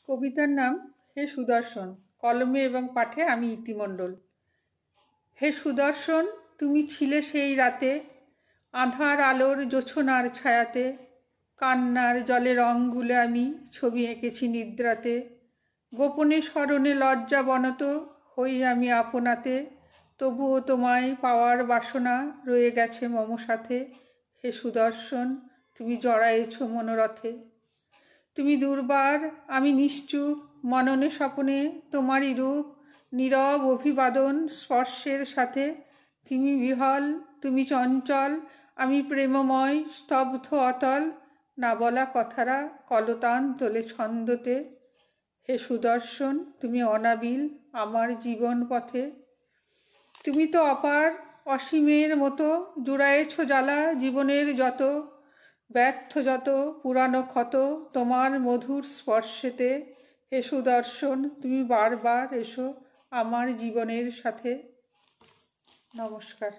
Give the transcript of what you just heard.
কবিতার নাম হে সুদর্শন। কলমে এবং পাঠে আমি ইতি মণ্ডল। হে সুদর্শন, তুমি ছিলে সেই রাতে, আঁধার আলোর জোছনার ছায়াতে। কান্নার জলে রং গুলে আমি ছবি এঁকেছি নিদ্রাতে। গোপনে স্মরণে লজ্জা বনত হই আমি আপনাতে। তবুও তোমায় পাওয়ার বাসনা রয়ে গেছে মম সাথে। হে সুদর্শন, তুমি জড়ায়েছ মনোরথে। তুমি দুর্বার, আমি নিশ্চুপ, মননে স্বপনে তোমারই রূপ। নীরব অভিবাদন স্পর্শের সাথে। তুমি বিহল, তুমি চঞ্চল, আমি প্রেমময়, স্তব্ধ অতল। না বলা কথারা কলতান তোলে ছন্দতে। হে সুদর্শন, তুমি অনাবিল আমার জীবন পথে। তুমি তো অপার, অসীমের মতো, জুড়ায়েছ জ্বালা জীবনের যত। ব্যর্থ যত পুরানো ক্ষত তোমার মধুর স্পর্শেতে। হে সুদর্শন, তুমি বারবার এসো আমার জীবনের সাথে। নমস্কার।